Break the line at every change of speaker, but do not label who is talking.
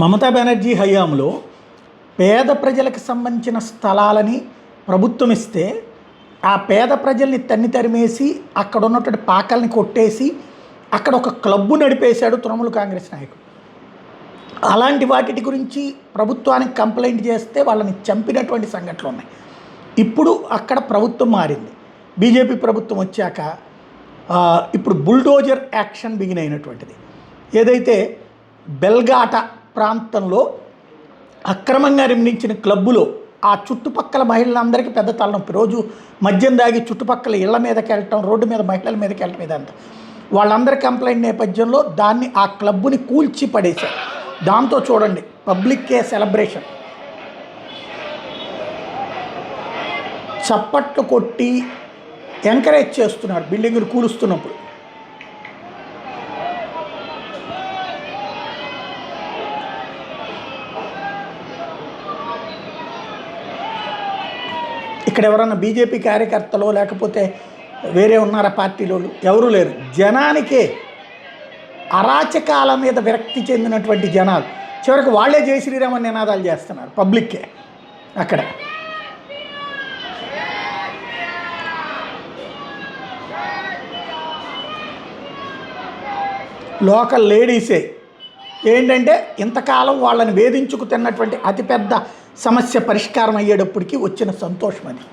మమతా బెనర్జీ హయాంలో పేద ప్రజలకు సంబంధించిన స్థలాలని ప్రభుత్వం ఇస్తే ఆ పేద ప్రజల్ని తరిమేసి అక్కడ ఉన్నటువంటి పాకల్ని కొట్టేసి అక్కడ ఒక క్లబ్బు నడిపేశాడు తృణమూల్ కాంగ్రెస్ నాయకుడు. అలాంటి వాటి గురించి ప్రభుత్వానికి కంప్లైంట్ చేస్తే వాళ్ళని చంపినటువంటి సంఘటనలు ఉన్నాయి. ఇప్పుడు అక్కడ ప్రభుత్వం మారింది. బీజేపీ ప్రభుత్వం వచ్చాక ఇప్పుడు బుల్డోజర్ యాక్షన్ బిగిన్ అయినటువంటిది. ఏదైతే బెల్ఘాట ప్రాంతంలో అక్రమంగా నిర్మించిన క్లబ్బులో ఆ చుట్టుపక్కల మహిళలందరికీ పెద్ద తలనొప్పి. రోజు మద్యం దాగి చుట్టుపక్కల ఇళ్ల మీదకి వెళ్ళటం, రోడ్డు మీద మహిళల మీదకి వెళ్ళటం, ఇదంతా వాళ్ళందరి కంప్లైంట్ నేపథ్యంలో దాన్ని ఆ క్లబ్బుని కూల్చి పడేశారు. దాంతో చూడండి పబ్లిక్కే సెలబ్రేషన్, చప్పట్లు కొట్టి ఎంకరేజ్ చేస్తున్నారు బిల్డింగులు కూలుస్తున్నప్పుడు. ఇక్కడ ఎవరన్నా బీజేపీ కార్యకర్తలు లేకపోతే వేరే ఉన్నారా పార్టీలో? ఎవరూ లేరు. జనానికే అరాచకాల మీద విరక్తి చెందినటువంటి జనాలు చివరికి వాళ్ళే జై శ్రీరామ్ అని నినాదాలు చేస్తున్నారు పబ్లిక్కే. అక్కడ లోకల్ లేడీసే ఏంటంటే ఇంతకాలం వాళ్ళని వేధించుకు తిన్నటువంటి అతిపెద్ద సమస్య పరిష్కారం అయ్యేటప్పటికి వచ్చిన సంతోషం అది.